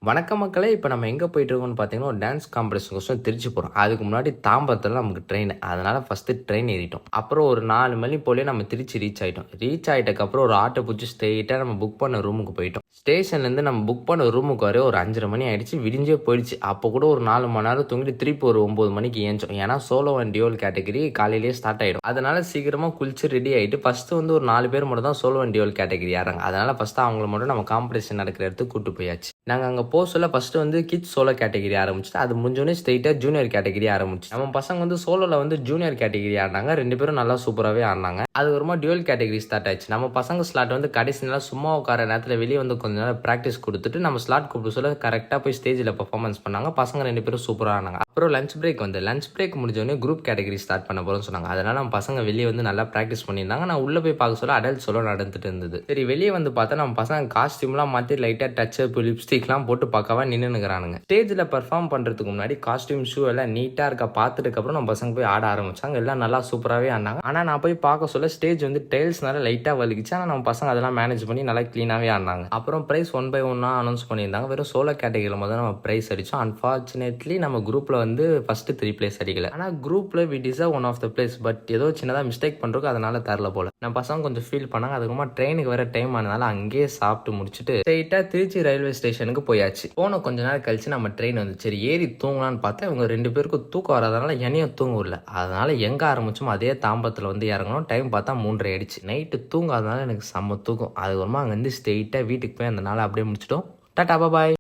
வணக்கம் மக்களே! இப்ப நம்ம எங்க போயிட்டுருக்கோம்னு பார்த்தீங்கன்னா, ஒரு டான்ஸ் காம்படிஷனுக்கோசரம் திருச்சி போறோம். அதுக்கு முன்னாடி தாம்பரத்துல நமக்கு ட்ரெயின். அதனால ஃபர்ஸ்ட்டு ட்ரெயின் ஏறிட்டோம். அப்புறம் ஒரு 4 மணி போலயே நம்ம திருச்சி ரீச் ஆயிட்டோம். ரீச் ஆயிட்டதுக்கப்புறம் ஒரு ஆட்டோ புடிச்சு ஸ்ட்ரெயிட்டா நம்ம புக் பண்ண ரூமுக்கு போயிட்டோம். ஸ்டேஷன்லேருந்து நம்ம புக் பண்ண ரூமுக்கு வர ஒரு 5:30 மணி ஆயிடுச்சு. விடிஞ்சே போயிடுச்சு. அப்போ கூட ஒரு 4 மணி நேரம் தூங்கிட்டு திருப்பி ஒரு 9 மணிக்கு ஏந்திச்சோம். ஏன்னா சோலோ அண்ட் டியூவல் கேட்டகரி காலையிலேயே ஸ்டார்ட் ஆயிடும். அதனால சீக்கிரமா குளிச்சு ரெடி ஆயிட்டு ஃபர்ஸ்ட்டு வந்து ஒரு 4 பேர் மட்டும் தான் சோலோ அண்ட் டியூவல் கேட்டகரி ஏறாங்க. அதனால ஃபர்ஸ்ட்டு அவங்கள மட்டும் நம்ம காம்படிஷன் நடக்கிற இடத்துக்கு கூட்டு போயாச்சு. நாங்க அங்க சொல்ல ஃபர்ஸ்ட்டு வந்து கிட்ஸ் சோலோ கேட்டகரி ஆரம்பிச்சுட்டு, அது முடிஞ்சோனே ஸ்ட்ரெயிட்டா ஜூனியர் கேட்டகரி ஆரம்பிச்சு. நம்ம பசங்க வந்து சோலோல வந்து ஜூனியர் கேட்டகரி ஆடுனாங்க. 2 பேரும் நல்லா சூப்பராவே ஆடுனாங்க. அதுக்கப்புறமா டியூவல் கேட்டகரி ஸ்டார்ட் ஆயிடுச்சு. நம்ம பசங்க ஸ்லாட் வந்து கடைசி நேரம் சும்மா உட்கார நேரத்துல வெளிய வந்து கொஞ்ச நேரம் பிராக்டிஸ் குடுத்துட்டு, நம்ம ஸ்லாட் கூப்பிட சொல்ல கரெக்ட்டா போய் ஸ்டேஜ்ல பெர்ஃபார்மன்ஸ் பண்ணாங்க. பசங்க 2 பேரும் சூப்பரா ஆடுனாங்க. அப்புறம் லஞ்ச் பிரேக் வந்து லஞ்ச் பிரேக் முடிஞ்சோனே குரூப் கேட்டகரி ஸ்டார்ட் பண்ண போறோம்னு சொன்னாங்க. அதனால நம்ம பசங்க வெளிய வந்து நல்லா பிராக்டிஸ் பண்ணியிருந்தாங்க. நான் உள்ள போய் பார்க்க சொல்ல அடல்ட் சோலோ நடந்துட்டு இருந்தது. சரி வெளிய வந்து பார்த்தா நம்ம பசங்க காஸ்டியூம்லாம் மாத்தி லைட்டா டச் அப், லிப்ஸ்டிக்லாம் போட்டு பக்காவா நின்னுக்கிறானுங்க. ஸ்டேஜ்ல பெர்ஃபார்ம் பண்றதுக்கு முன்னாடி காஸ்டியூம், ஷூ எல்லாம் நீட்டா இருக்க பார்த்துட்டு அப்புறம் நம்ம பசங்க போய் ஆட ஆரம்பிச்சாங்க. எல்லாம் நல்லா சூப்பராவே ஆடினாங்க. ஆனா நான் போய் பார்க்க சொல்ல ஸ்டேஜ் வந்து டைல்ஸ்னால லைட்டா வலிக்குச்சு. ஆனா நம்ம பசங்க அதெல்லாம் மேனேஜ் பண்ணி நல்லா கிளீனாவே ஆடினாங்க. அப்புறம் பிரைஸ் 1 பை 1 அனௌன்ஸ் பண்ணியிருந்தாங்க. வெறும் சோலோ கேட்டகரியில மட்டும் நம்ம பிரைஸ் அடிச்சோம். அன்பார்ச்சுனேட்லி நம்ம குரூப்ல வந்து ஃபர்ஸ்ட் 3 பிளேஸ் அடிக்கல. ஆனா குரூப்ல we deserve one of the place. But ஏதோ சின்னதா மிஸ்டேக் பண்றோம், அதனால தரல போல. நம்ம பசங்க கொஞ்சம் ஃபீல் பண்ணாங்க. அதுக்கப்புறமா ட்ரெயினுக்கு வேற டைம் ஆனதால அங்கேயே சாப்பிட்டு முடிச்சுட்டு ஸ்ட்ரெயிட்டா திருச்சி ரயில்வே ஸ்டேஷனுக்கு போயாச்சு. போன கொஞ்ச நேரம் கழிச்சு நம்ம ட்ரெயின் வந்து சரி ஏறி தூங்கலான்னு பார்த்தா இவங்க 2 பேருக்கும் தூக்கம் வராதனால என்னையும் தூங்க விடல. அதனால எங்க ஆரம்பிச்சோமோ அதே தாம்பரத்துல வந்து இறங்கணும். டைம் பார்த்தா 3:30 ஆயிடுச்சு. நைட்டு தூங்காதனால எனக்கு செம்ம தூக்கம். அதுக்கப்புறமா அங்கேருந்து ஸ்ட்ரெயிட்டா வீட்டுக்கு போய் அந்த நாளை அப்படியே முடிச்சிட்டோம். டாடா பாய்.